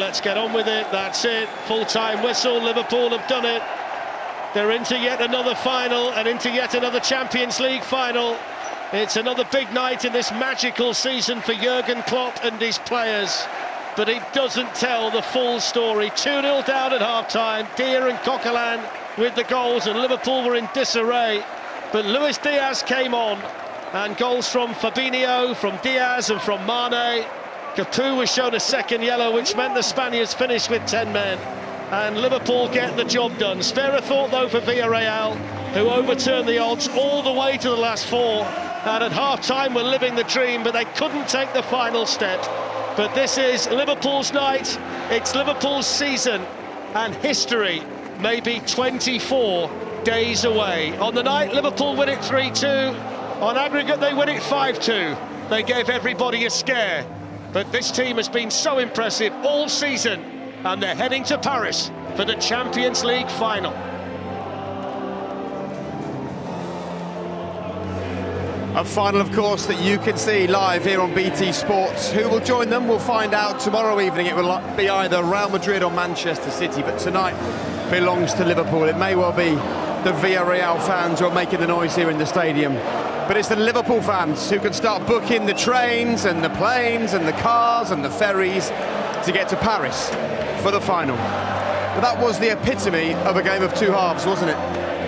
Let's get on with it, that's it. Full-time whistle, Liverpool have done it. They're into yet another final and into yet another Champions League final. It's another big night in this magical season for Jurgen Klopp and his players. But it doesn't tell the full story. 2-0 down at half-time, Dier and Coquelin with the goals, and Liverpool were in disarray. But Luis Diaz came on, and goals from Fabinho, from Diaz and from Mane. Capu was shown a second yellow, which meant the Spaniards finished with 10 men. And Liverpool get the job done. Spare a thought, though, for Villarreal, who overturned the odds all the way to the last four. And at half-time were living the dream, but they couldn't take the final step. But this is Liverpool's night, it's Liverpool's season, and history may be 24 days away. On the night, Liverpool win it 3-2. On aggregate, they win it 5-2. They gave everybody a scare. But this team has been so impressive all season, and they're heading to Paris for the Champions League final. A final, of course, that you can see live here on BT Sports. Who will join them? We'll find out tomorrow evening. It will be either Real Madrid or Manchester City, but tonight belongs to Liverpool. It may well be the Villarreal fans who are making the noise here in the stadium, but it's the Liverpool fans who can start booking the trains and the planes and the cars and the ferries to get to Paris for the final. But that was the epitome of a game of two halves, wasn't it?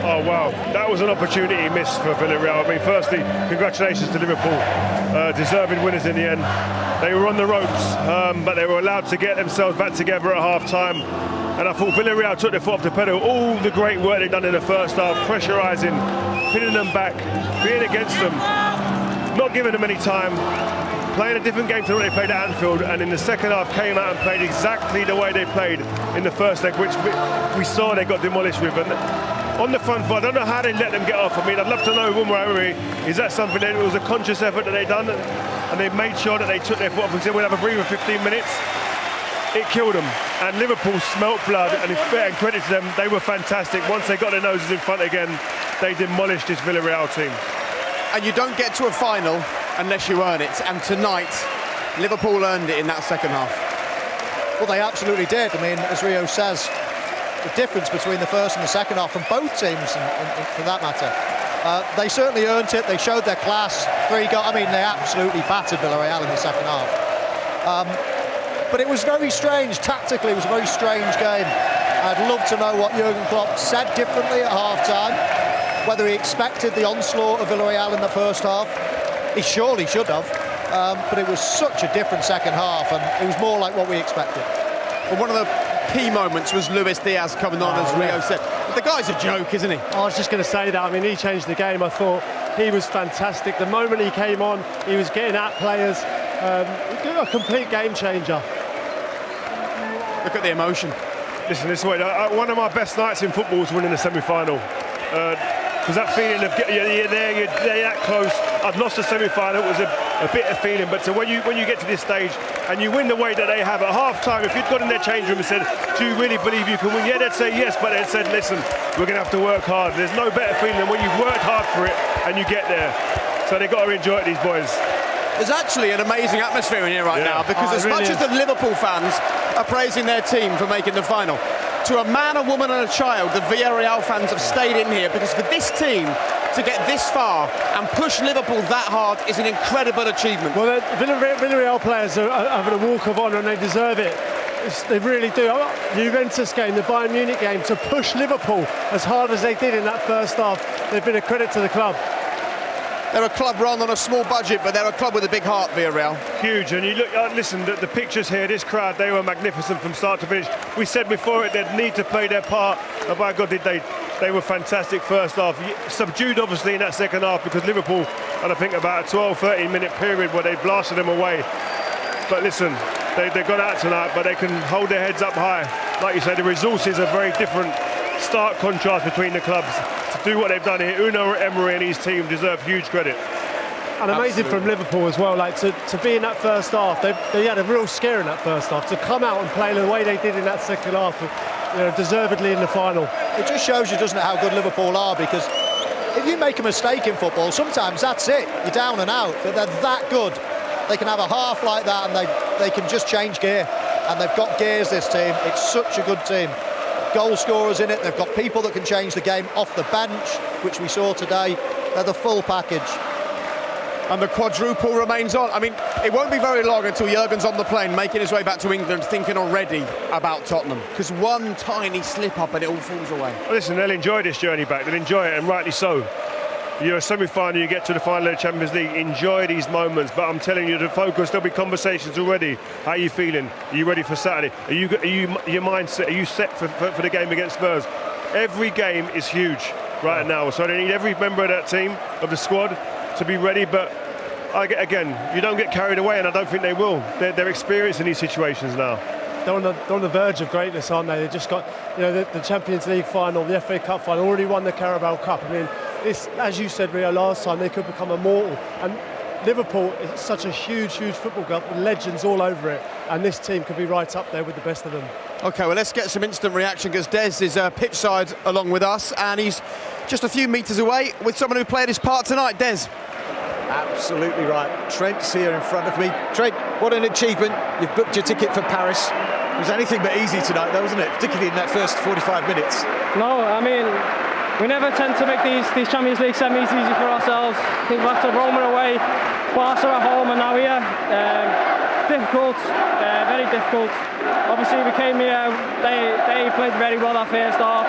Oh wow, that was an opportunity missed for Villarreal. I mean, firstly, congratulations to Liverpool, deserving winners in the end. They were on the ropes, but they were allowed to get themselves back together at half-time. And I thought Villarreal took their foot off the pedal. All the great work they'd done in the first half, pressurising, pinning them back, being against them, not giving them any time, playing a different game to what they played at Anfield, and in the second half came out and played exactly the way they played in the first leg, which we saw they got demolished with. And on the front foot, I don't know how they let them get off. I mean, I'd love to know, is that something that it was a conscious effort that they done, and they made sure that they took their foot off and said, we'll have a breather 15 minutes. It killed them, and Liverpool smelt blood, and in credit to them, they were fantastic. Once they got their noses in front again, they demolished this Villarreal team. And you don't get to a final unless you earn it, and tonight, Liverpool earned it in that second half. Well, they absolutely did. I mean, as Rio says, the difference between the first and the second half from both teams, for that matter. They certainly earned it. They showed their class. They absolutely battered Villarreal in the second half. But it was very strange. Tactically, it was a very strange game. I'd love to know what Jurgen Klopp said differently at half-time, whether he expected the onslaught of Villarreal in the first half. He surely should have. But it was such a different second half, and it was more like what we expected. But one of the key moments was Luis Diaz coming on, as Rio said. But the guy's a joke, isn't he? I was just going to say that. I mean, he changed the game. I thought he was fantastic. The moment he came on, he was getting at players. A complete game changer. Look at the emotion. Listen, this way, one of my best nights in football was winning the semi-final. Because that feeling of you're there, you're that close. I've lost the semi-final, it was a bitter feeling, but so when you get to this stage and you win the way that they have at half-time, if you'd got in their change room and said, do you really believe you can win? Yeah, they'd say yes, but they'd said, listen, we're going to have to work hard. There's no better feeling than when you've worked hard for it and you get there. So they've got to enjoy it, these boys. There's actually an amazing atmosphere in here right now, because as much as the Liverpool fans are praising their team for making the final, to a man, a woman and a child, the Villarreal fans have stayed in here, because for this team to get this far and push Liverpool that hard is an incredible achievement. Well, the Villarreal players are having a walk of honour, and they deserve it. They really do. The Juventus game, the Bayern Munich game, to push Liverpool as hard as they did in that first half, they've been a credit to the club. They're a club run on a small budget, but they're a club with a big heart, Villarreal. Huge, and you look, listen, the pictures here, this crowd, they were magnificent from start to finish. We said before it, they'd need to play their part, and by God did they. They were fantastic first half. Subdued, obviously, in that second half, because Liverpool had, I think, about a 12, 13-minute period where they blasted them away. But listen, they got out tonight, but they can hold their heads up high. Like you say, the resources are very different. Stark contrast between the clubs. To do what they've done here, Unai Emery and his team deserve huge credit. And amazing from Liverpool as well, like to be in that first half. They had a real scare in that first half. To come out and play the way they did in that second half, deservedly in the final. It just shows you, doesn't it, how good Liverpool are, because if you make a mistake in football, sometimes that's it. You're down and out, but they're that good. They can have a half like that and they can just change gear. and they've got gears, this team. It's such a good team. Goal scorers in it, they've got people that can change the game off the bench, which we saw today. They're the full package. And the quadruple remains on. I mean, it won't be very long until Jurgen's on the plane, making his way back to England, thinking already about Tottenham. Because one tiny slip-up and it all falls away. Well, listen, they'll enjoy this journey back. They'll enjoy it, and rightly so. You're a semi-final, you get to the final of the Champions League. Enjoy these moments, but I'm telling you, the focus, there'll be conversations already. How are you feeling? Are you ready for Saturday? Are you your mindset? Are you set for the game against Spurs? Every game is huge right now, so they need every member of that team, of the squad, to be ready. But again, you don't get carried away, and I don't think they will. They're experiencing these situations now. They're on the verge of greatness, aren't they? They just got, the Champions League final, the FA Cup final, already won the Carabao Cup. I mean, this, as you said, Rio, last time, they could become immortal. And Liverpool is such a huge football club, with legends all over it, and this team could be right up there with the best of them. OK, well, let's get some instant reaction, because Des is pitchside along with us, and he's just a few metres away with someone who played his part tonight. Des. Absolutely right. Trent's here in front of me. Trent, what an achievement. You've booked your ticket for Paris. It was anything but easy tonight, though, wasn't it? Particularly in that first 45 minutes. No, I mean, we never tend to make these Champions League semis easy for ourselves. I think we'll have to Roma away, Barca at home, and now here. Difficult, very difficult. Obviously, we came here, they played very well that first half.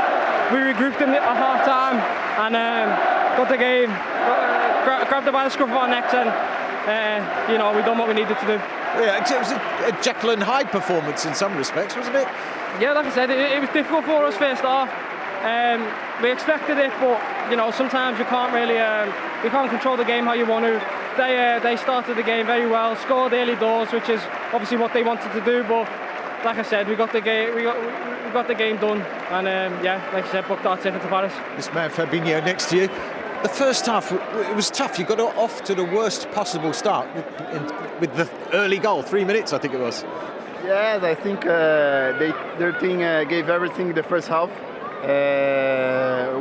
We regrouped them at half time and got the game, grabbed it by the scruff of our necks, and we done what we needed to do. Yeah, it was a Jekyll and Hyde performance in some respects, wasn't it? Yeah, like I said, it was difficult for us first half. We expected it, but sometimes you can't really you can't control the game how you want to. They started the game very well, scored early doors, which is obviously what they wanted to do. But like I said, we got the game done, and like I said, booked our ticket to Paris. This man Fabinho next to you. The first half, it was tough. You got off to the worst possible start with the early goal, 3 minutes, I think it was. Yes, I think their team gave everything the first half.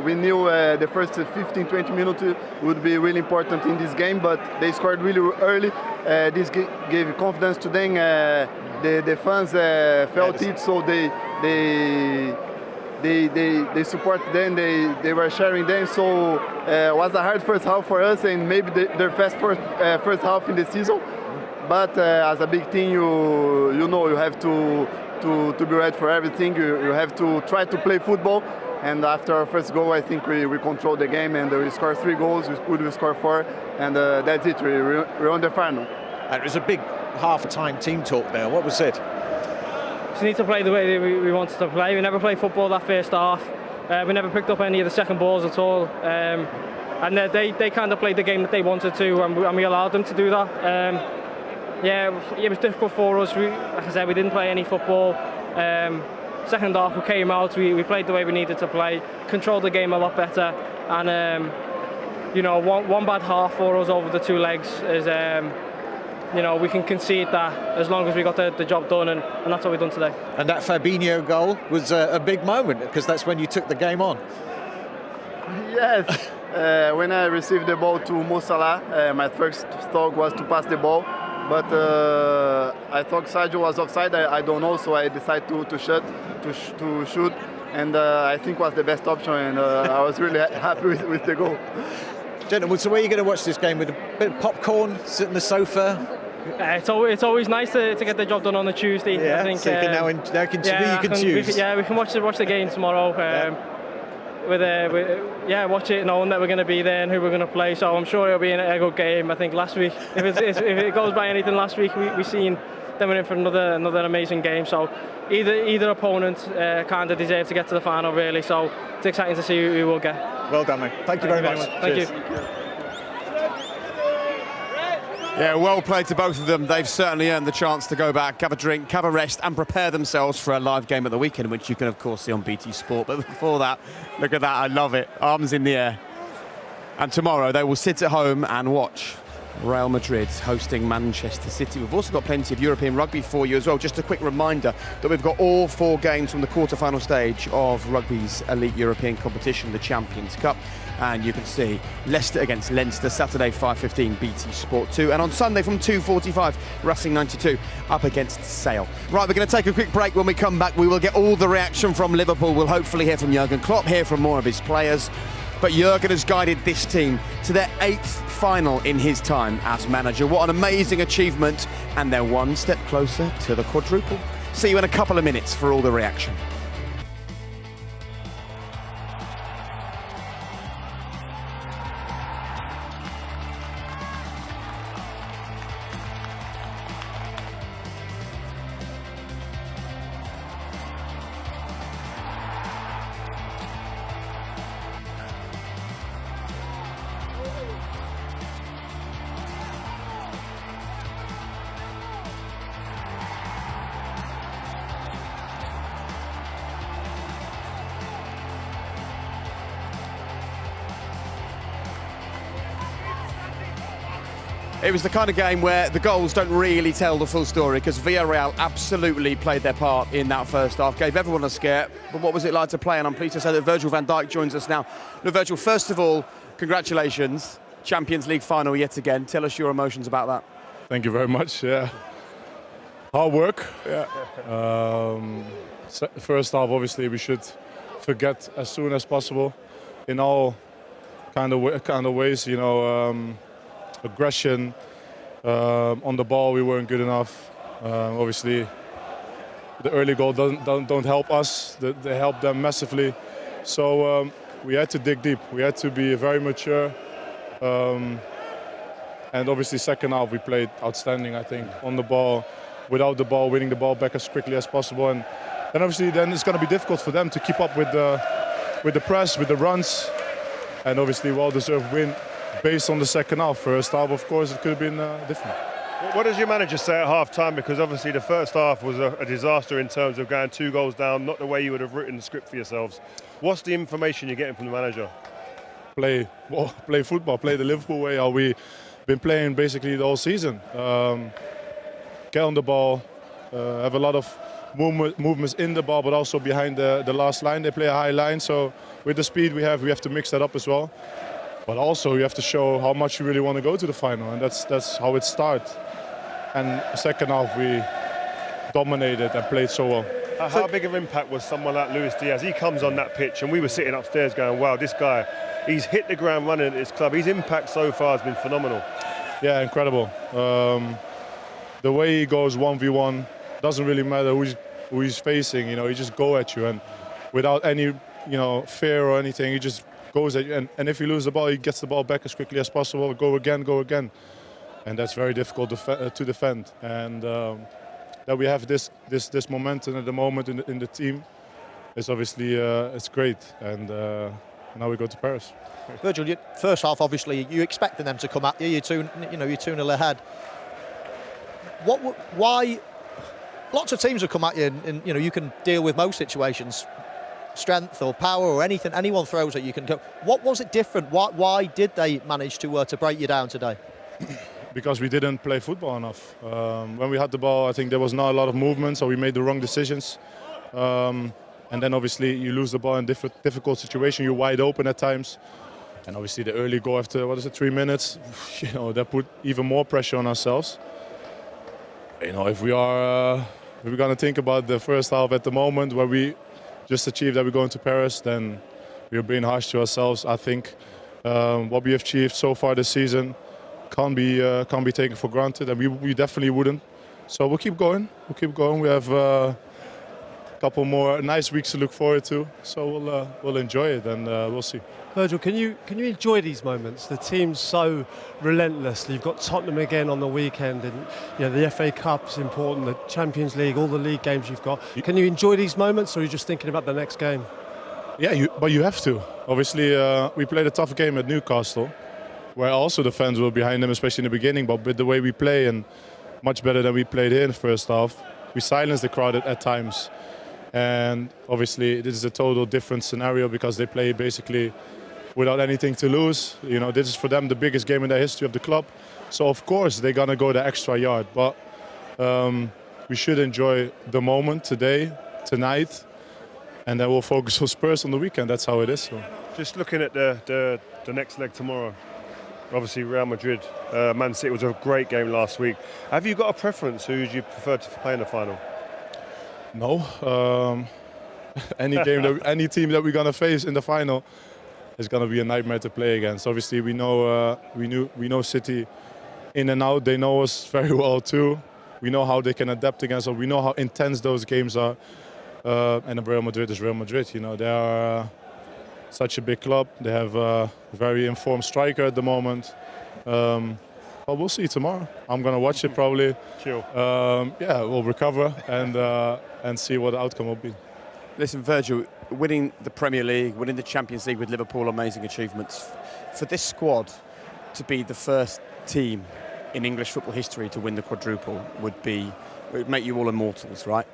We knew the first 15-20 minutes would be really important in this game, but they scored really early. This gave confidence to them. The fans felt it, so they support them. They were sharing them. So it was a hard first half for us, and maybe their first half in the season. But as a big team, you have to be ready for everything. You have to try to play football. And after our first goal, I think we controlled the game, and we scored 3 goals. We scored 4, and that's it. We're on the final. And it was a big half-time team talk there. What was said? We need to play the way we wanted to play. We never played football that first half. We never picked up any of the second balls at all. And they kind of played the game that they wanted to, and we allowed them to do that. It was difficult for us. Like I said, we didn't play any football. Second half, we came out, we played the way we needed to play, controlled the game a lot better, and one bad half for us over the 2 legs is we can concede that as long as we got the job done, and that's what we've done today. And that Fabinho goal was a big moment, because that's when you took the game on. Yes, when I received the ball to Mo Salah, my first thought was to pass the ball. But I thought Sadio was offside. I don't know, so I decided to shoot, and I think was the best option. And I was really happy with the goal. Gentlemen, so where are you going to watch this game? With a bit of popcorn, sit on the sofa? It's always nice to get the job done on a Tuesday. Yeah, I think. So you can choose. We can watch the game tomorrow. Watch it knowing that we're going to be there and who we're going to play. So I'm sure it'll be a good game. I think last week, if it goes by anything, last week we seen them in for another amazing game. So either opponent kind of deserve to get to the final, really. So it's exciting to see who we'll get. Well done, mate. Thank you very much. Thank you. Yeah, well played to both of them. They've certainly earned the chance to go back, have a drink, have a rest, and prepare themselves for a live game at the weekend, which you can, of course, see on BT Sport. But before that, look at that. I love it. Arms in the air. And tomorrow, they will sit at home and watch. Real Madrid hosting Manchester City. We've also got plenty of European rugby for you as well. Just a quick reminder that we've got all 4 games from the quarter-final stage of rugby's elite European competition, the Champions Cup. And you can see Leicester against Leinster, Saturday 5:15, BT Sport 2. And on Sunday from 2:45, Racing 92 up against Sale. Right, we're going to take a quick break. When we come back, we will get all the reaction from Liverpool. We'll hopefully hear from Jurgen Klopp, hear from more of his players. But Jurgen has guided this team to their 8th final in his time as manager. What an amazing achievement. And they're one step closer to the quadruple. See you in a couple of minutes for all the reaction. It was the kind of game where the goals don't really tell the full story, because Villarreal absolutely played their part in that first half, gave everyone a scare. But what was it like to play? And I'm pleased to say that Virgil van Dijk joins us now. Look, Virgil, first of all, congratulations. Champions League final yet again. Tell us your emotions about that. Thank you very much. Yeah, hard work. Yeah. First half, obviously, we should forget as soon as possible, in all kind of ways. You know, aggression on the ball, we weren't good enough. Obviously, the early goal don't help us. They help them massively. So we had to dig deep. We had to be very mature. And obviously, second half we played outstanding. I think on the ball, without the ball, winning the ball back as quickly as possible. And obviously, then it's going to be difficult for them to keep up with the press, with the runs, and obviously, well-deserved win based on the second half. First half, of course, it could have been different. What does your manager say at half-time? Because obviously the first half was a disaster in terms of going 2 goals down, not the way you would have written the script for yourselves. What's the information you're getting from the manager? Play football, play the Liverpool way, how we been playing basically the whole season. Get on the ball, have a lot of movements in the ball, but also behind the last line. They play a high line, so with the speed we have to mix that up as well. But also you have to show how much you really want to go to the final, and that's how it starts. And second half we dominated and played so well. How big of an impact was someone like Luis Diaz? He comes on that pitch and we were sitting upstairs going, wow, this guy, he's hit the ground running at his club. His impact so far has been phenomenal. Yeah, incredible. The way he goes 1v1, doesn't really matter who he's facing, you know, he just go at you, and without any, you know, fear or anything, he just goes at you, and if you lose the ball, he gets the ball back as quickly as possible, go again. And that's very difficult to defend. And that we have this momentum at the moment in the team is obviously it's great. And now we go to Paris. Virgil, first half, obviously, you expecting them to come at you. You're 2-0 ahead. Why? Lots of teams will come at you, and you know you can deal with most situations. Strength or power or anything anyone throws at you can go. What was it different? Why did they manage to break you down today? Because we didn't play football enough. When we had the ball, I think there was not a lot of movement, so we made the wrong decisions. And then obviously you lose the ball in difficult situation. You're wide open at times. And obviously the early goal after 3 minutes, you know, that put even more pressure on ourselves. You know, if we're gonna think about the first half at the moment where we just achieved that we're going to Paris, then we're being harsh to ourselves. I think what we have achieved so far this season can't be taken for granted, and we definitely wouldn't. So we'll keep going. We have a couple more nice weeks to look forward to. So we'll enjoy it, and we'll see. Virgil, can you enjoy these moments? The team's so relentless. You've got Tottenham again on the weekend, and you know the FA Cup's important, the Champions League, all the league games you've got. Can you enjoy these moments, or are you just thinking about the next game? Yeah, but you have to. Obviously, we played a tough game at Newcastle, where also the fans were behind them, especially in the beginning. But with the way we play, and much better than we played here in the first half, we silenced the crowd at times. And obviously, this is a total different scenario because they play basically without anything to lose. You know, this is for them the biggest game in the history of the club. So of course they're gonna go the extra yard, but we should enjoy the moment today, tonight, and then we'll focus on Spurs on the weekend. That's how it is. So. Just looking at the next leg tomorrow, obviously Real Madrid, Man City was a great game last week. Have you got a preference? Who would you prefer to play in the final? No. Any team that we're gonna face in the final is gonna be a nightmare to play against. Obviously, we know City in and out. They know us very well too. We know how they can adapt against us. We know how intense those games are. And Real Madrid is Real Madrid. You know, they are such a big club. They have a very informed striker at the moment. But we'll see tomorrow. I'm gonna watch it probably. Chill. Yeah, we'll recover and see what the outcome will be. Listen, Virgil, winning the Premier League, winning the Champions League with Liverpool, amazing achievements. For this squad to be the first team in English football history to win the quadruple it would make you all immortals, right?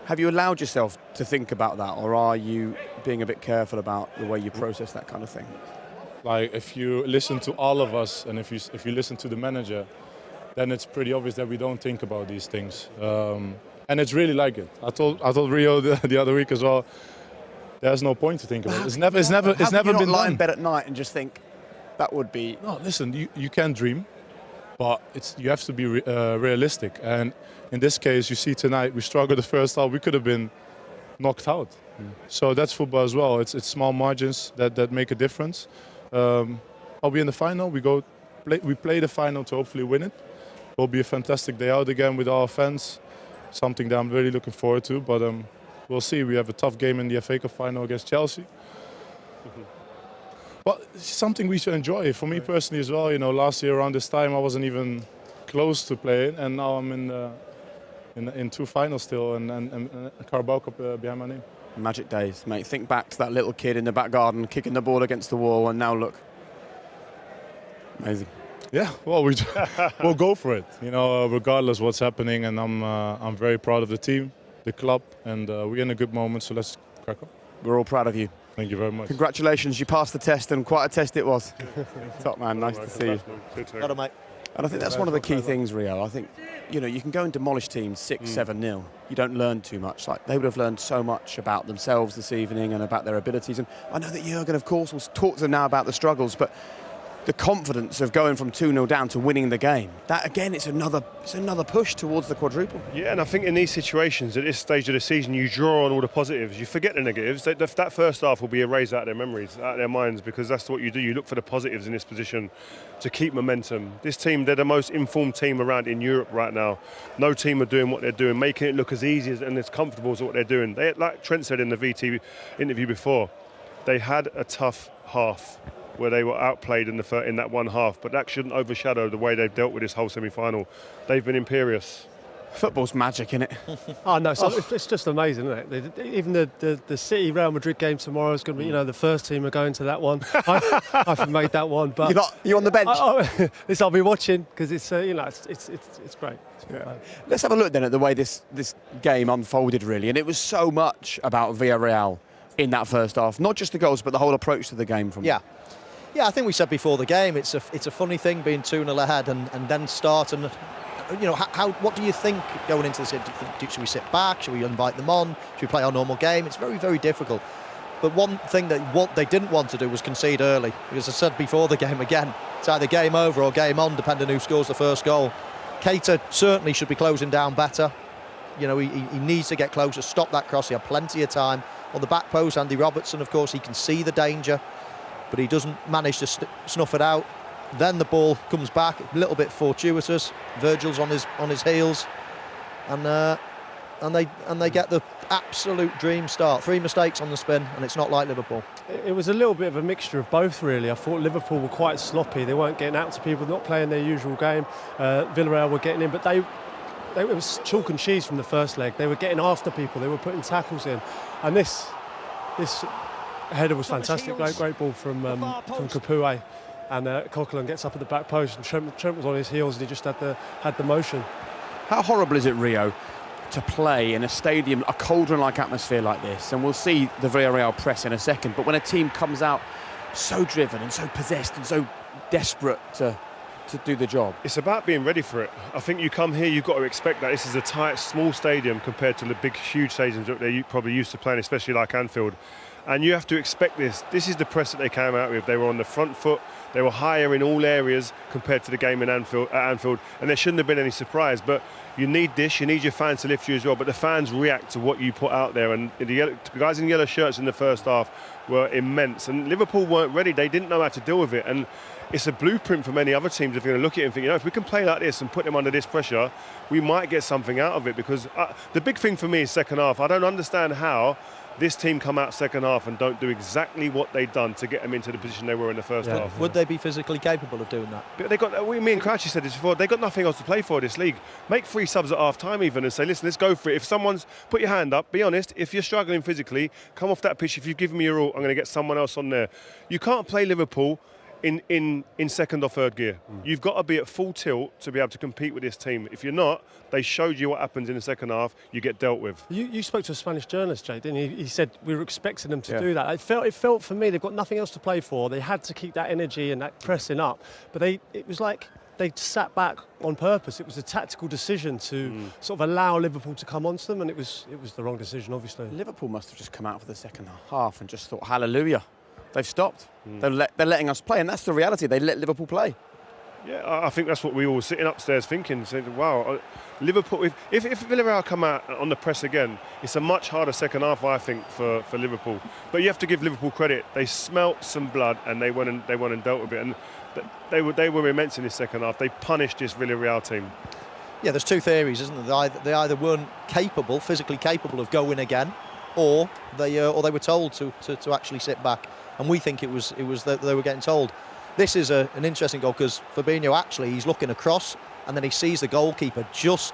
Have you allowed yourself to think about that, or are you being a bit careful about the way you process that kind of thing? Like, if you listen to all of us and if you listen to the manager, then it's pretty obvious that we don't think about these things. And it's really like it. I told Rio the other week as well. There's no point to think about it. It's never been lie in done. bed at night and just think that would be. No, listen. You can dream, but you have to be realistic. And in this case, you see tonight we struggled the first half. We could have been knocked out. So that's football as well. It's small margins that make a difference. Are we in the final? We play the final to hopefully win it. It will be a fantastic day out again with our fans. Something that I'm really looking forward to, but we'll see. We have a tough game in the FA Cup final against Chelsea. But it's something we should enjoy. For me personally as well, you know, last year around this time I wasn't even close to playing, and now I'm in two finals still, and a Carabao Cup behind my name. Magic days, mate. Think back to that little kid in the back garden kicking the ball against the wall, and now look. Amazing. Yeah, well, we'll go for it, you know, regardless what's happening, and I'm very proud of the team, the club, and we're in a good moment, so let's crack on. We're all proud of you. Thank you very much. Congratulations, you passed the test, and quite a test it was. Top man, nice to see you. Got it, mate. And I think that's one of the key things, Rio. I think, you know, you can go and demolish teams 6-7-0. You don't learn too much. Like, they would have learned so much about themselves this evening and about their abilities. And I know that Jurgen, of course, will talk to them now about the struggles, but the confidence of going from 2-0 down to winning the game, that again, it's another push towards the quadruple. Yeah, and I think in these situations, at this stage of the season, you draw on all the positives. You forget the negatives. That first half will be erased out of their memories, out of their minds, because that's what you do. You look for the positives in this position to keep momentum. This team, they're the most informed team around in Europe right now. No team are doing what they're doing, making it look as easy and as comfortable as what they're doing. Like Trent said in the VT interview before, they had a tough half where they were outplayed in that one half, but that shouldn't overshadow the way they've dealt with this whole semi-final. They've been imperious. Football's magic, isn't it? Oh no, it's just amazing, isn't it? Even the City Real Madrid game tomorrow is going to be, you know, the first team are going to that one. I've made that one, but you're on the bench. I'll be watching because it's you know it's great. Yeah. Let's have a look then at the way this game unfolded, really, and it was so much about Villarreal in that first half, not just the goals, but the whole approach to the game. Yeah, I think we said before the game, it's a funny thing being 2-0 ahead and then start and, you know, what do you think going into this? Should we sit back? Should we invite them on? Should we play our normal game? It's very, very difficult. But one thing that what they didn't want to do was concede early, because I said before the game again, it's either game over or game on, depending who scores the first goal. Keita certainly should be closing down better. You know, he needs to get closer, stop that cross. He had plenty of time. On the back post, Andy Robertson, of course, he can see the danger, but he doesn't manage to snuff it out. Then the ball comes back, a little bit fortuitous. Virgil's on his heels, and they get the absolute dream start. 3 mistakes on the spin, and it's not like Liverpool. It was a little bit of a mixture of both, really. I thought Liverpool were quite sloppy. They weren't getting out to people, not playing their usual game. Villarreal were getting in, but it was chalk and cheese from the first leg. They were getting after people. They were putting tackles in, and this header was fantastic. Great ball from Capoue, and Coquelin gets up at the back post, and Trent was on his heels, and he just had the motion. How horrible is it, Rio, to play in a stadium, a cauldron-like atmosphere like this? And we'll see the Villarreal press in a second. But when a team comes out so driven and so possessed and so desperate to to do the job? It's about being ready for it. I think you come here, you've got to expect that this is a tight, small stadium compared to the big, huge stadiums that they're probably used to playing, especially like Anfield. And you have to expect this. This is the press that they came out with. They were on the front foot. They were higher in all areas compared to the game at Anfield. And there shouldn't have been any surprise. But you need this. You need your fans to lift you as well. But the fans react to what you put out there. And the guys in yellow shirts in the first half were immense. And Liverpool weren't ready. They didn't know how to deal with it. And it's a blueprint for many other teams if you're going to look at it and think, if we can play like this and put them under this pressure, we might get something out of it. Because the big thing for me is second half. I don't understand how this team come out second half and don't do exactly what they've done to get them into the position they were in the first half. Would they be physically capable of doing that? But they got. Me and Crouchy said this before. They got nothing else to play for this league. Make 3 subs at half time even and say, listen, let's go for it. If someone's put your hand up, be honest. If you're struggling physically, come off that pitch. If you've given me your all, I'm going to get someone else on there. You can't play Liverpool in second or third gear. You've got to be at full tilt to be able to compete with this team. If you're not, they showed you what happens in the second half, you get dealt with. You spoke to a Spanish journalist, Jay, didn't you? He said we were expecting them to do that. It felt for me they've got nothing else to play for. They had to keep that energy and that pressing up. But it was like they sat back on purpose. It was a tactical decision to sort of allow Liverpool to come onto them, and it was the wrong decision, obviously. Liverpool must have just come out for the second half and just thought, hallelujah. They've stopped. They're letting us play, and that's the reality. They let Liverpool play. Yeah, I think that's what we all were sitting upstairs thinking, saying, wow, Liverpool, if Villarreal come out on the press again, it's a much harder second half, I think, for Liverpool. But you have to give Liverpool credit. They smelt some blood and they went and dealt with it. And they were immense in this second half. They punished this Villarreal team. Yeah, there's 2 theories, isn't there? They either weren't physically capable of going again, or they were told to actually sit back. And we think it was that they were getting told. This is an interesting goal because Fabinho actually, he's looking across and then he sees the goalkeeper just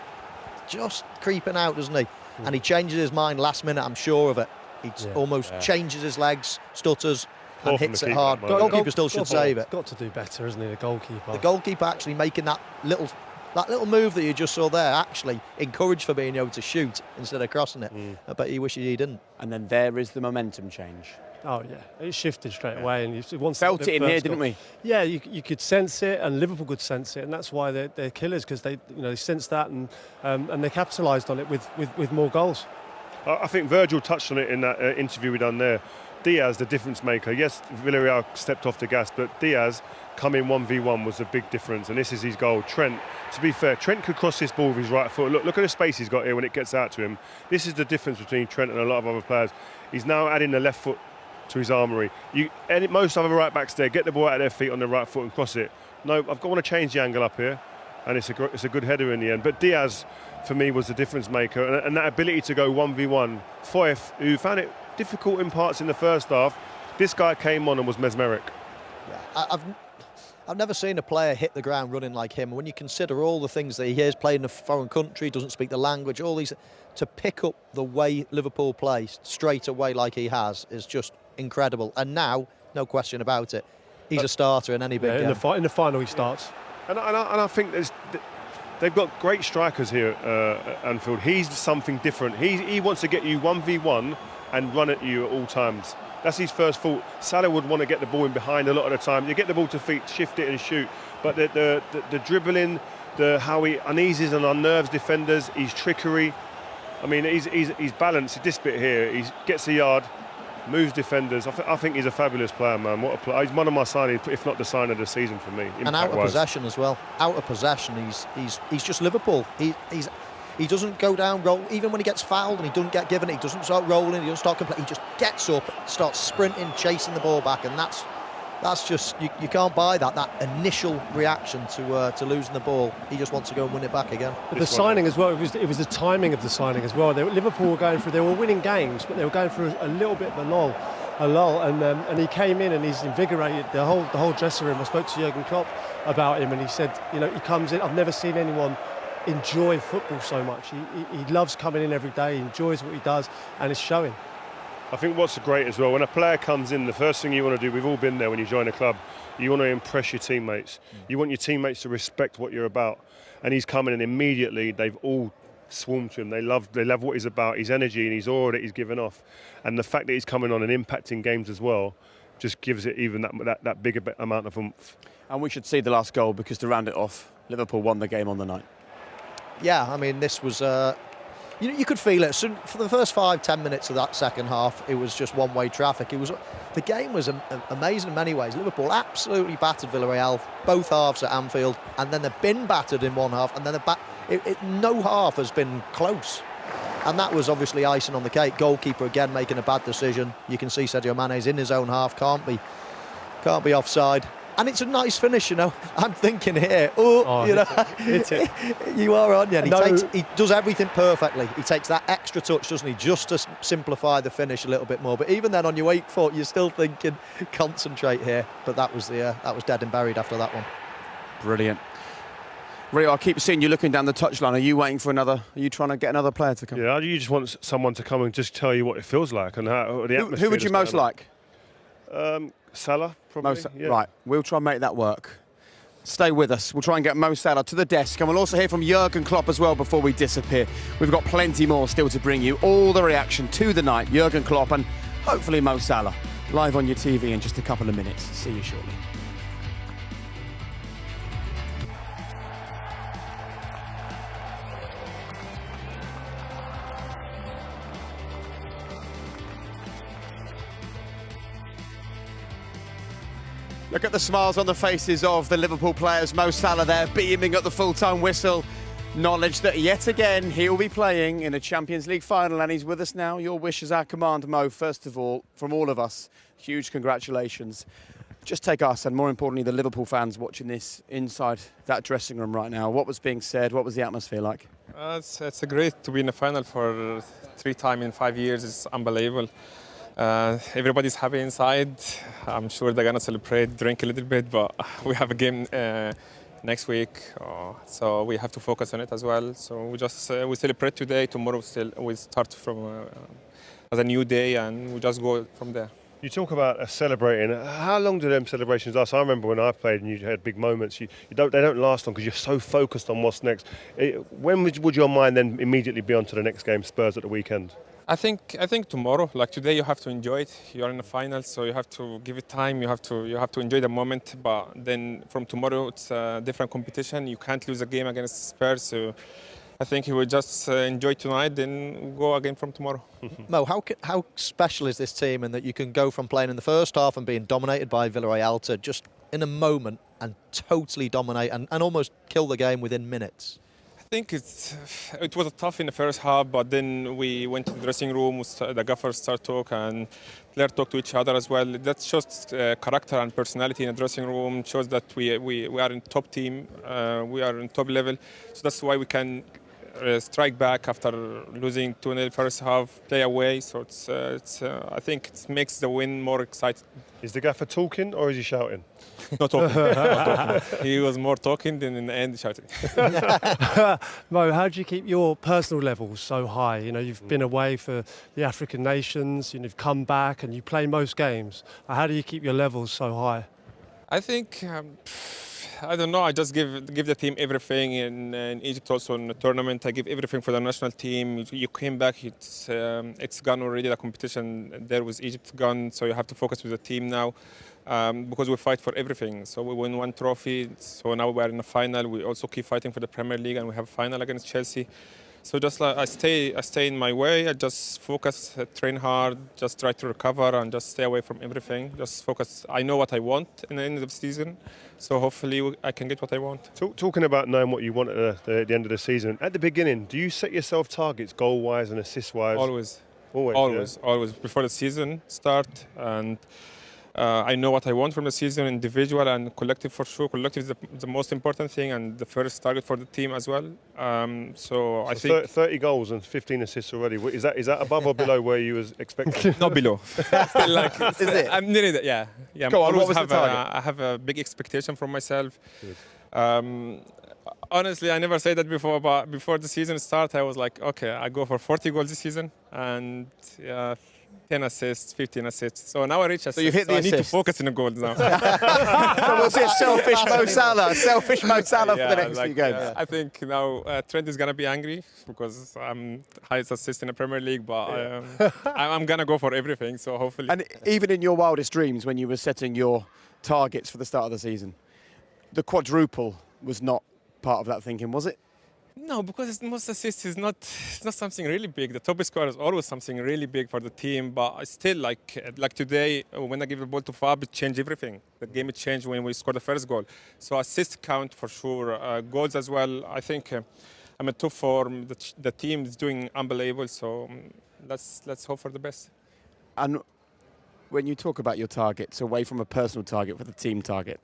creeping out, doesn't he? And he changes his mind last minute, I'm sure of it. He almost changes his legs, stutters, and hits it hard. The goalkeeper still should save it. Got to do better, isn't he, the goalkeeper? The goalkeeper actually making that little move that you just saw there actually encouraged Fabinho to shoot instead of crossing it. I bet he wishes he didn't. And then there is the momentum change. Oh yeah, it shifted straight away, and you felt it in here, didn't we? Yeah, you could sense it, and Liverpool could sense it, and that's why they're killers, because they sensed that and they capitalised on it with more goals. I think Virgil touched on it in that interview we done there. Diaz, the difference maker. Yes, Villarreal stepped off the gas, but Diaz coming 1v1 was a big difference, and this is his goal. Trent, to be fair, Trent could cross this ball with his right foot. Look at the space he's got here when it gets out to him. This is the difference between Trent and a lot of other players. He's now adding the left foot to his armoury. Most other right backs there get the ball out of their feet on the right foot and cross it. No, I want to change the angle up here, and it's a good header in the end. But Diaz, for me, was the difference maker, and that ability to go 1v1. Foyth, who found it difficult in parts in the first half, this guy came on and was mesmeric. Yeah, I've never seen a player hit the ground running like him. When you consider all the things that he has played in a foreign country, doesn't speak the language, all these, to pick up the way Liverpool play straight away like he has is just incredible. And now, no question about it, he's a starter in any big game. In the final he starts. And I think they've got great strikers here at Anfield. He's something different. He wants to get you 1v1 and run at you at all times. That's his first thought. Salah would want to get the ball in behind a lot of the time. You get the ball to feet, shift it and shoot. But the dribbling, how he uneases and unnerves defenders, his trickery. I mean, he's balanced. This bit here, he gets a yard, moves defenders. I think he's a fabulous player, man. What a player! He's one of my signings, if not the sign of the season for me. And out of possession as well. Out of possession, he's just Liverpool. He doesn't go down, roll. Even when he gets fouled and he doesn't get given it, he doesn't start rolling, he doesn't start complaining. He just gets up, starts sprinting, chasing the ball back, and that's just you can't buy that initial reaction to losing the ball. He just wants to go and win it back again. But the signing as well, it was the timing of the signing as well. Liverpool were going through, they were winning games, but they were going through a little bit of a lull, and he came in and he's invigorated the whole dressing room. I spoke to Jurgen Klopp about him, and he said, he comes in. I've never seen anyone enjoy football so much. He loves coming in every day. He enjoys what he does, and it's showing. I think what's great as well, when a player comes in, the first thing you want to do, we've all been there when you join a club, you want to impress your teammates. You want your teammates to respect what you're about. And he's coming in immediately, they've all swarmed to him. They love what he's about, his energy and his aura that he's given off. And the fact that he's coming on and impacting games as well, just gives it even that bigger amount of oomph. And we should see the last goal, because to round it off, Liverpool won the game on the night. Yeah, I mean, this was... You could feel it. So for the first 5-10 minutes of that second half, it was just one-way traffic. The game was amazing in many ways. Liverpool absolutely battered Villarreal, both halves at Anfield, and then they've been battered in one half, and then no half has been close. And that was obviously icing on the cake. Goalkeeper again making a bad decision. You can see Sadio Mane's in his own half, can't be offside. And it's a nice finish, you know. I'm thinking here, hit it. You are on, yeah. He does everything perfectly. He takes that extra touch, doesn't he, just to simplify the finish a little bit more. But even then, on your weak foot, you're still thinking, concentrate here. But that was dead and buried after that one. Brilliant. Rio, I keep seeing you looking down the touchline. Are you waiting for another? Are you trying to get another player to come? Yeah, you just want someone to come and just tell you what it feels like and how the atmosphere. Who would you most like? Salah, probably. Yeah. Right, we'll try and make that work. Stay with us. We'll try and get Mo Salah to the desk, and we'll also hear from Jurgen Klopp as well before we disappear. We've got plenty more still to bring you. All the reaction to the night, Jurgen Klopp and hopefully Mo Salah, live on your TV in just a couple of minutes. See you shortly. Look at the smiles on the faces of the Liverpool players. Mo Salah there, beaming at the full-time whistle. Knowledge that yet again he'll be playing in a Champions League final, and he's with us now. Your wish is our command, Mo. First of all, from all of us, huge congratulations. Just take us, and more importantly, the Liverpool fans watching this inside that dressing room right now. What was being said? What was the atmosphere like? It's great to be in the final for 3 times in 5 years. It's unbelievable. Everybody's happy inside. I'm sure they're gonna celebrate, drink a little bit, but we have a game next week, so we have to focus on it as well. So we celebrate today. Tomorrow we start from as a new day, and we just go from there. You talk about celebrating. How long do them celebrations last? I remember when I played and you had big moments. They don't last long because you're so focused on what's next. When would your mind then immediately be on to the next game, Spurs at the weekend? I think tomorrow, like today, you have to enjoy it. You are in the final, so you have to give it time. You have to enjoy the moment. But then from tomorrow, it's a different competition. You can't lose a game against Spurs. So I think you will just enjoy tonight, then go again from tomorrow. Mo, how special is this team in that you can go from playing in the first half and being dominated by Villarreal to just in a moment and totally dominate and almost kill the game within minutes? I think it was tough in the first half, but then we went to the dressing room, the gaffers started talk and players talk to each other as well. That shows character and personality in the dressing room, shows that we are in top team, we are in top level. So that's why we can strike back after losing 2-0 first half, play away. So I think it makes the win more exciting. Is the gaffer talking or is he shouting? Not talking. Not talking. He was more talking than in the end shouting. Mo, how do you keep your personal levels so high? You know, you've been away for the African nations, you've come back and you play most games. How do you keep your levels so high? I think, I don't know, I just give the team everything. In Egypt also in the tournament, I give everything for the national team. You came back, it's gone already, the competition there with Egypt gone, so you have to focus with the team now. Because we fight for everything. So we win 1 trophy, so now we are in the final. We also keep fighting for the Premier League, and we have a final against Chelsea. So just like I stay in my way. I just focus, train hard, just try to recover, and just stay away from everything. Just focus. I know what I want in the end of the season, so hopefully I can get what I want. Talking about knowing what you want at the end of the season, at the beginning, do you set yourself targets goal-wise and assist-wise? Always. Always Before the season start, and I know what I want from the season, individual and collective for sure. Collective is the most important thing and the first target for the team as well. So I think 30 goals and 15 assists already. Is that above or below where you was expecting? Not below. Still like, is it? I'm nearly there. Yeah. Go on. What was the target? I have a big expectation from myself. Honestly, I never said that before, but before the season start, I was like, okay, I go for 40 goals this season and 10 assists, 15 assists. So now I reach assists. you've hit the I need to assists. focus on the goals now. So we'll see a selfish Mo Salah for the next few games. I think now Trent is gonna be angry because I'm highest assist in the Premier League, but I'm gonna go for everything. So hopefully. And even in your wildest dreams, when you were setting your targets for the start of the season, the quadruple was not part of that thinking, was it? No, because most assists is not something really big. The top scorer is always something really big for the team, but I still like today when I give the ball to Fab, it changed everything. The game it changed when we scored the first goal. So assists count for sure. Goals as well. I think I'm in top form. The team is doing unbelievable. So let's hope for the best. And when you talk about your targets away from a personal target for the team target.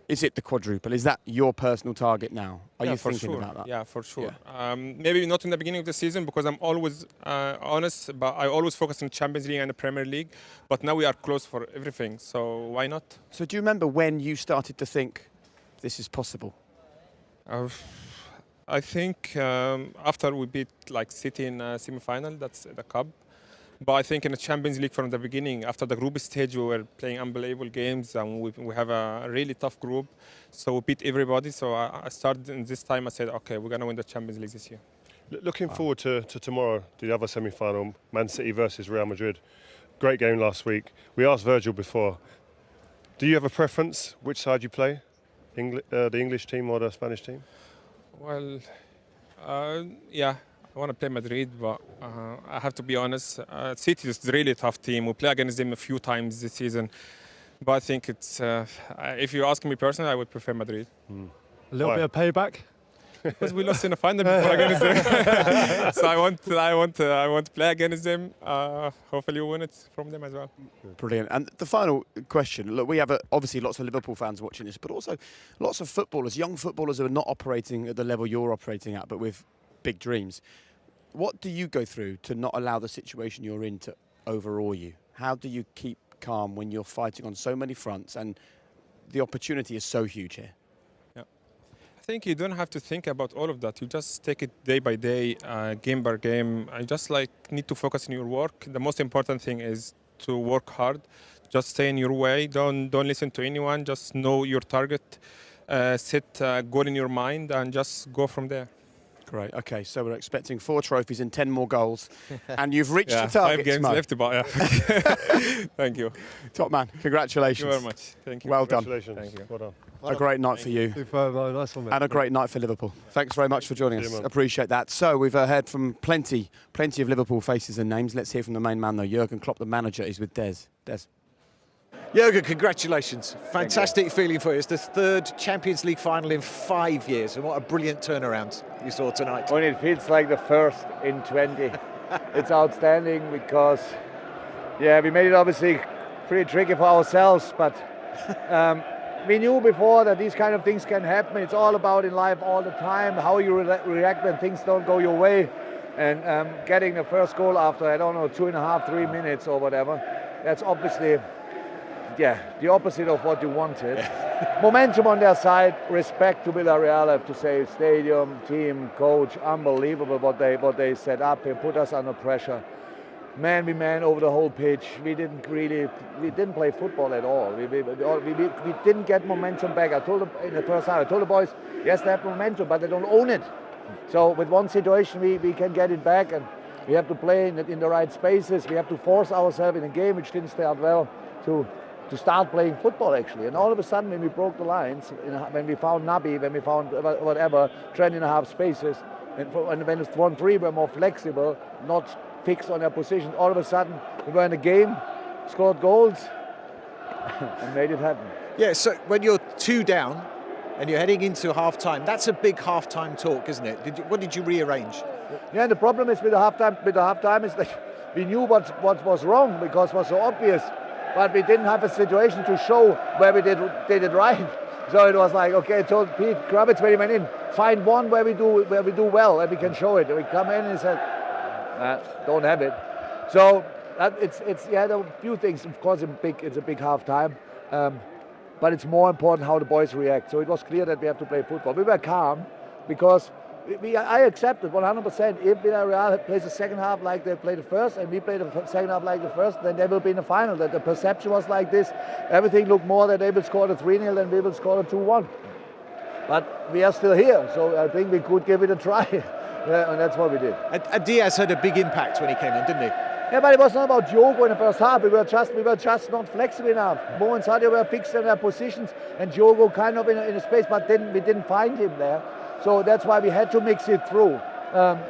Is it the quadruple? Is that your personal target now? Are you thinking about that? Yeah, for sure. Maybe not in the beginning of the season because I'm always honest, but I always focus on Champions League and the Premier League. But now we are close for everything, so why not? So do you remember when you started to think this is possible? I think after we beat City in semi-final, that's the cup. But I think in the Champions League from the beginning, after the group stage, we were playing unbelievable games and we have a really tough group. So we beat everybody. So I started in this time, I said, okay, we're going to win the Champions League this year. Looking forward to tomorrow, the other semi-final, Man City versus Real Madrid. Great game last week. We asked Virgil before, do you have a preference which side you play? The English team or the Spanish team? Well, yeah. I want to play Madrid, but I have to be honest. City is a really tough team. We play against them a few times this season. But I think it's, if you ask me personally, I would prefer Madrid. A little bit of payback? Because we lost in the final before against them. So I want to play against them. Hopefully we win it from them as well. Brilliant. And the final question, look, we have obviously lots of Liverpool fans watching this, but also lots of footballers, young footballers who are not operating at the level you're operating at, but with big dreams. What do you go through to not allow the situation you're in to overawe you? How do you keep calm when you're fighting on so many fronts and the opportunity is so huge here? Yeah, I think you don't have to think about all of that. You just take it day by day, game by game. I just need to focus on your work. The most important thing is to work hard. Just stay in your way. Don't listen to anyone. Just know your target. Set a goal in your mind and just go from there. Great. Okay, so we're expecting 4 trophies and 10 more goals, and you've reached your target. 5 games left, but yeah. Thank you. Top man, congratulations. Thank you very much. Thank you. Well done. Congratulations. Thank you. Well done. A great night for you. Nice one, mate. And a great night for Liverpool. Thanks very much for joining us. Appreciate that. So we've heard from plenty of Liverpool faces and names. Let's hear from the main man though. Jurgen Klopp, the manager, is with Des. Des. Jurgen, congratulations. Fantastic feeling for you. It's the 3rd Champions League final in 5 years, and what a brilliant turnaround you saw tonight. When it feels like the first in 20, it's outstanding because, yeah, we made it obviously pretty tricky for ourselves, but we knew before that these kind of things can happen. It's all about in life all the time, how you react when things don't go your way. And getting the first goal after, I don't know, 2.5, 3 minutes or whatever, that's obviously... yeah, the opposite of what you wanted. Momentum on their side, respect to Villarreal, I have to say, stadium, team, coach, unbelievable what they set up and put us under pressure. Man, we man over the whole pitch. We didn't play football at all. We didn't get momentum back. I told them in the first half, I told the boys, yes, they have momentum, but they don't own it. So with one situation, we can get it back, and we have to play in the right spaces. We have to force ourselves in a game which didn't start well to start playing football, actually. And all of a sudden, when we broke the lines, when we found Naby, when we found whatever, Trent in half spaces, and when it's 1-3, we're more flexible, not fixed on their position. All of a sudden, we were in a game, scored goals, and made it happen. Yeah, so when you're 2 down and you're heading into half-time, that's a big half-time talk, isn't it? What did you rearrange? Yeah, the problem is with the half-time is that we knew what was wrong because it was so obvious. But we didn't have a situation to show where we did it right. So it was like, okay, I told Pete Kravitz when he went in, find one where we do well and we can show it. And we come in and he said, don't have it. So it's there are a few things. Of course, it's a big half time. but it's more important how the boys react. So it was clear that we have to play football. We were calm because I accepted 100%. If Villarreal plays the second half like they played the first, and we play the second half like the first, then they will be in the final. That the perception was like this. Everything looked more that they will score the 3-0 than we will score the 2-1. But we are still here, so I think we could give it a try. Yeah, and that's what we did. And Diaz had a big impact when he came in, didn't he? Yeah, but it was not about Diogo in the first half. We were just not flexible enough. Mo and Sadio were fixed in their positions, and Diogo kind of in a space, but we didn't find him there. So that's why we had to mix it through.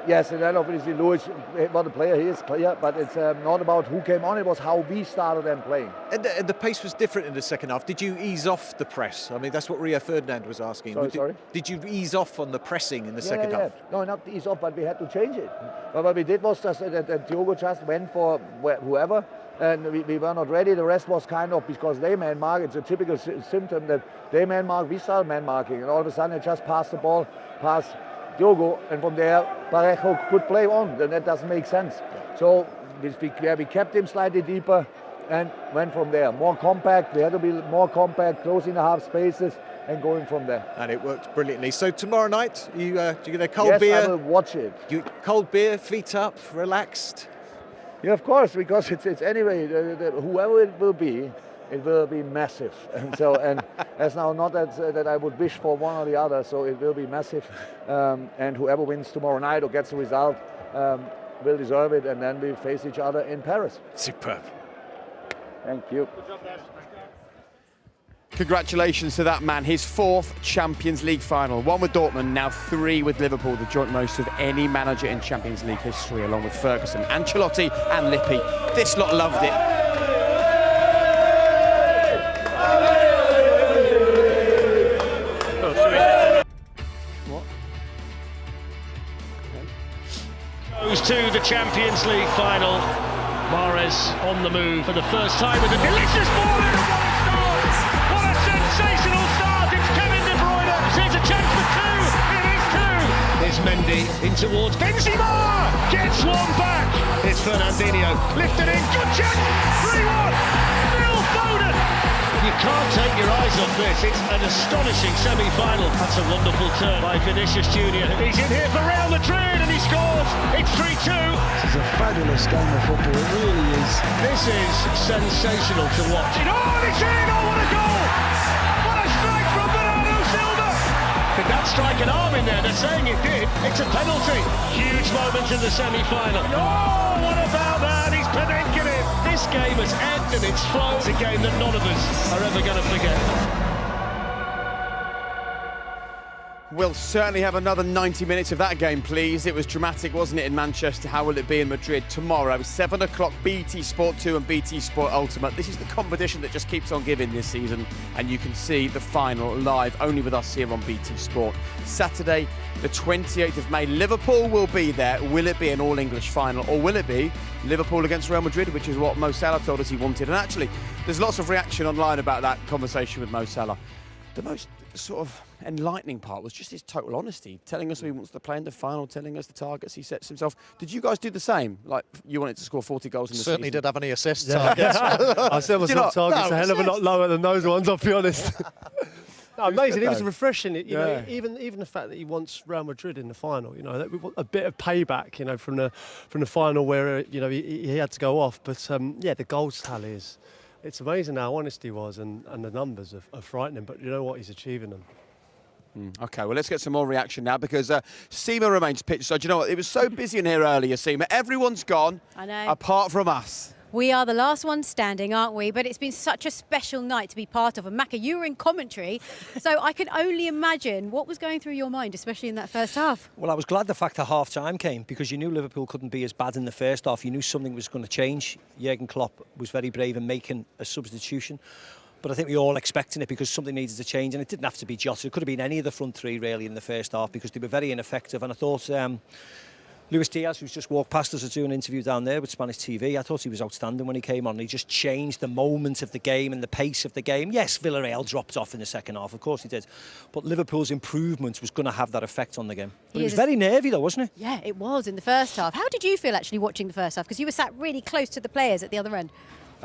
Yes, and then obviously Lewis, what a player he is, clear, but it's not about who came on, it was how we started them playing. And the pace was different in the second half. Did you ease off the press? I mean, that's what Rio Ferdinand was asking. Sorry? Did you ease off on the pressing in the second half? No, not ease off, but we had to change it. But what we did was just that Diogo just went for whoever, and we were not ready. The rest was kind of because they man mark. It's a typical symptom that they man mark, we started man marking, and all of a sudden it just passed the ball past Diogo, and from there Parejo could play on, and that doesn't make sense. So we kept him slightly deeper and went from there. More compact, we had to be more compact, closing the half spaces and going from there. And it worked brilliantly. So tomorrow night, do you get a cold beer? Yes, I will watch it. Cold beer, feet up, relaxed? Yeah, of course, because it's anyway, whoever it will be massive. And so, and that's now not that I would wish for one or the other, so it will be massive. And whoever wins tomorrow night or gets the result will deserve it, and then we face each other in Paris. Superb. Thank you. Congratulations to that man, his 4th Champions League final. 1 with Dortmund, now 3 with Liverpool, the joint most of any manager in Champions League history, along with Ferguson, Ancelotti and Lippi. This lot loved it. Goes to the Champions League final. Mahrez on the move for the first time with a delicious ball in. What a sensational start! It's Kevin De Bruyne. There's a chance for 2. It is 2. Here's Mendy in towards Benzema. Gets one back. It's Fernandinho lifted in. Good chance. 3-1. Phil Foden. You can't take your eyes off this. It's an astonishing semi-final. That's a wonderful turn by Vinicius Junior. He's in here for Real Madrid and he scores. It's 3-2. This is a fabulous game of football. It really is. This is sensational to watch. Oh, it's in! Oh, what a goal! What a strike from Bernardo Silva! Did that strike an arm in there? They're saying it did. It's a penalty. Huge moment in the semi-final. Oh, what about that? He's Penenkin it. This game has ebbed and it's flowed. It's a game that none of us are ever going to forget. We'll certainly have another 90 minutes of that game, please. It was dramatic, wasn't it, in Manchester? How will it be in Madrid tomorrow? 7 o'clock, BT Sport 2 and BT Sport Ultimate. This is the competition that just keeps on giving this season, and you can see the final live only with us here on BT Sport. Saturday, the 28th of May, Liverpool will be there. Will it be an all-English final, or will it be Liverpool against Real Madrid, which is what Mo Salah told us he wanted? And actually, there's lots of reaction online about that conversation with Mo Salah. The most sort of enlightening part was just his total honesty, telling us he wants to play in the final, telling us the targets he sets himself. Did you guys do the same? Like, you wanted to score 40 goals in the Certainly season? did have any assist targets. I set myself targets a hell of a lot lower than those ones, I'll be honest. No, amazing. It was refreshing. You know, even the fact that he wants Real Madrid in the final. You know, that we want a bit of payback. You know, from the final where he had to go off. But the goals tally is. It's amazing how honest he was, and the numbers are frightening. But you know what? He's achieving them. OK, well, let's get some more reaction now because Seema remains pitchside. You know what? It was so busy in here earlier, Seema. Everyone's gone. I know. Apart from us. We are the last ones standing, aren't we? But it's been such a special night to be part of. And Macca, you were in commentary, so I can only imagine what was going through your mind, especially in that first half. Well, I was glad the fact that half-time came because you knew Liverpool couldn't be as bad in the first half. You knew something was going to change. Jurgen Klopp was very brave in making a substitution. But I think we were all expecting it because something needed to change, and it didn't have to be Jota. It could have been any of the front three, really, in the first half because they were very ineffective. And I thought Luis Diaz, who's just walked past us, was doing an interview down there with Spanish TV. I thought he was outstanding when he came on. He just changed the moment of the game and the pace of the game. Yes, Villarreal dropped off in the second half, of course he did. But Liverpool's improvement was going to have that effect on the game. But it was very nervy though, wasn't it? Yeah, it was in the first half. How did you feel actually watching the first half? Because you were sat really close to the players at the other end.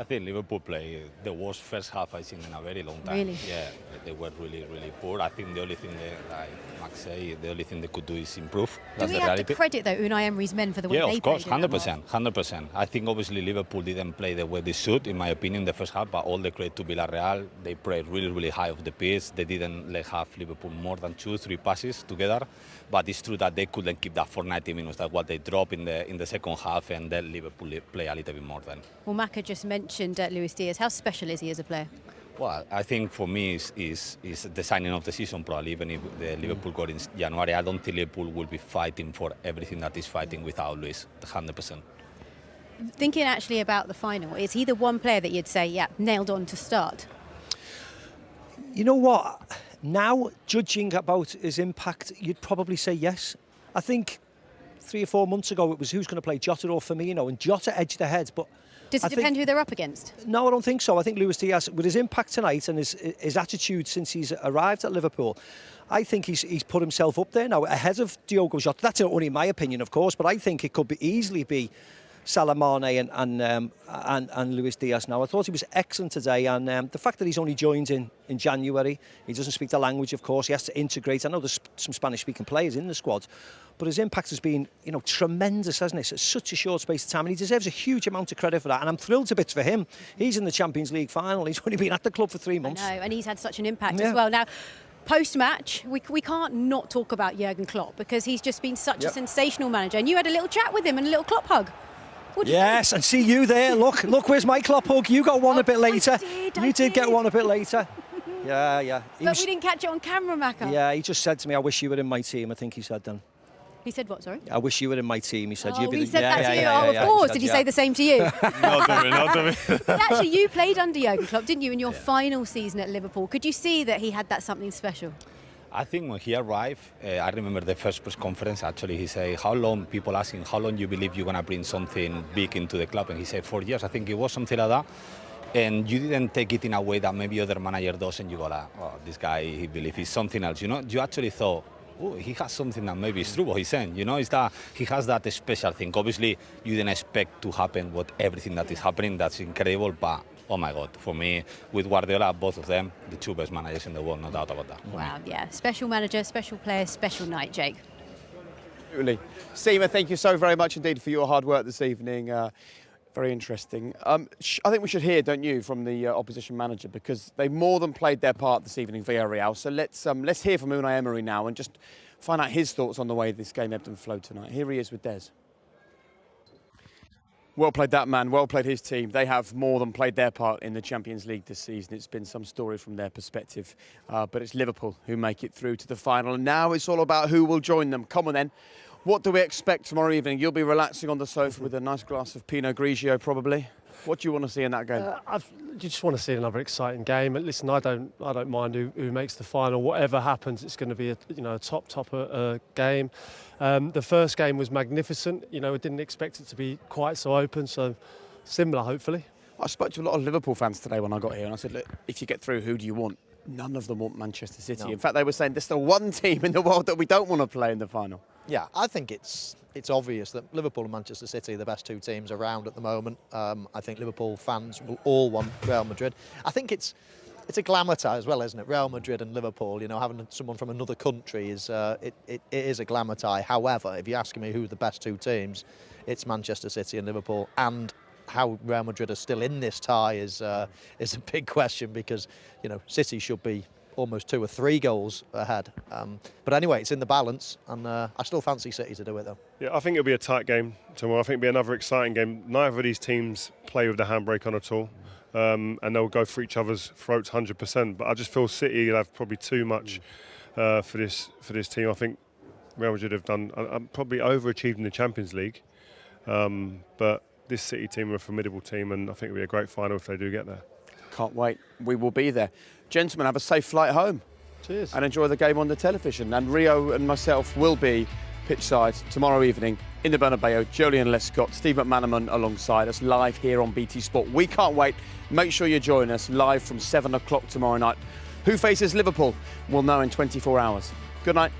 I think Liverpool played the worst first half I've seen in a very long time. Really? Yeah, they were really, really poor. I think the only thing like Max say, the only thing they could do is improve. Do we have to credit, though, Unai Emery's men for the way they played? Yeah, of course, 100%, 100%. I think obviously Liverpool didn't play the way they should, in my opinion, the first half, but all the credit to Villarreal. They played really, really high off the pitch. They didn't let have Liverpool more than 2-3 passes together, but it's true that they couldn't keep that for 90 minutes. That's what they dropped in the second half, and then Liverpool play a little bit more then. Well, Maka just mentioned Luis Diaz. How special is he as a player? Well, I think for me is the signing of the season probably. Even if the Liverpool got in January, I don't think Liverpool will be fighting for everything that is fighting without Luis, 100%. Thinking actually about the final, is he the one player that you'd say, yeah, nailed on to start? You know what? Now, judging about his impact, you'd probably say yes. I think 3 or 4 months ago it was who's going to play, Jota or Firmino, and Jota edged ahead, but does it depend who they're up against? No, I don't think so. I think Luis Diaz, with his impact tonight and his attitude since he's arrived at Liverpool, I think he's put himself up there now ahead of Diogo Jota. That's only my opinion, of course, but I think it could easily be Salah, Mane and Luis Diaz now. I thought he was excellent today, and the fact that he's only joined in January, he doesn't speak the language, of course, he has to integrate. I know there's some Spanish-speaking players in the squad, but his impact has been, tremendous, hasn't it? It's such a short space of time, and he deserves a huge amount of credit for that, and I'm thrilled to bits for him. He's in the Champions League final, he's only been at the club for 3 months. I know, and he's had such an impact as well. Now, post-match, we can't not talk about Jurgen Klopp, because he's just been such a sensational manager, and you had a little chat with him and a little Klopp hug. Yes, and see you there. Look, where's my Klopp hug? You got one a bit later. You did get one a bit later. Yeah. But we didn't catch it on camera, Maka. Yeah, he just said to me, I wish you were in my team, I think he said then. He said what, sorry? I wish you were in my team, he said. Oh, he said that to you? Of course. Did he say the same to you? Not to me. But actually, you played under Jurgen Klopp, didn't you, in your final season at Liverpool? Could you see that he had that something special? I think when he arrived, I remember the first press conference, actually, he said, people asking, how long you believe you're going to bring something big into the club? And he said, 4 years, I think it was something like that. And you didn't take it in a way that maybe other manager does, and you go like, oh, this guy, he believes he's something else. You actually thought, oh, he has something that maybe is true what he's saying. It's that he has that special thing. Obviously, you didn't expect to happen everything that is happening. That's incredible, but oh my God, for me, with Guardiola, both of them, the 2 best managers in the world, no doubt about that. Wow, yeah. Special manager, special player, special night, Jake. Absolutely. Seema, thank you so very much indeed for your hard work this evening. Very interesting. I think we should hear, don't you, from the opposition manager, because they more than played their part this evening, Villarreal. So let's hear from Unai Emery now and just find out his thoughts on the way this game ebbed and flowed tonight. Here he is with Des. Well played that man, well played his team. They have more than played their part in the Champions League this season. It's been some story from their perspective, but it's Liverpool who make it through to the final. And now it's all about who will join them. Come on then. What do we expect tomorrow evening? You'll be relaxing on the sofa with a nice glass of Pinot Grigio, probably. What do you want to see in that game? You just want to see another exciting game. Listen, I don't mind who makes the final. Whatever happens, it's going to be a top game. The first game was magnificent. I didn't expect it to be quite so open. So similar, hopefully. I spoke to a lot of Liverpool fans today when I got here, and I said, look, if you get through, who do you want? None of them want Manchester City. No. In fact, they were saying there's the one team in the world that we don't want to play in the final. Yeah, I think it's obvious that Liverpool and Manchester City are the best 2 teams around at the moment. I think Liverpool fans will all want Real Madrid. I think it's a glamour tie as well, isn't it? Real Madrid and Liverpool, having someone from another country is it is a glamour tie. However, if you're asking me who are the best 2 teams, it's Manchester City and Liverpool. And how Real Madrid are still in this tie is a big question, because City should be almost 2 or 3 goals ahead. But anyway, it's in the balance, and I still fancy City to do it though. Yeah, I think it'll be a tight game tomorrow. I think it'll be another exciting game. Neither of these teams play with the handbrake on at all, and they'll go for each other's throats 100%. But I just feel City will have probably too much for this team. I think Real Madrid have done probably overachieved in the Champions League, but this City team are a formidable team, and I think it'll be a great final if they do get there. Can't wait. We will be there. Gentlemen, have a safe flight home. Cheers. And enjoy the game on the television. And Rio and myself will be pitchside tomorrow evening in the Bernabeu. Jolien Lescott, Steve McManaman alongside us live here on BT Sport. We can't wait. Make sure you join us live from 7 o'clock tomorrow night. Who faces Liverpool? We'll know in 24 hours. Good night.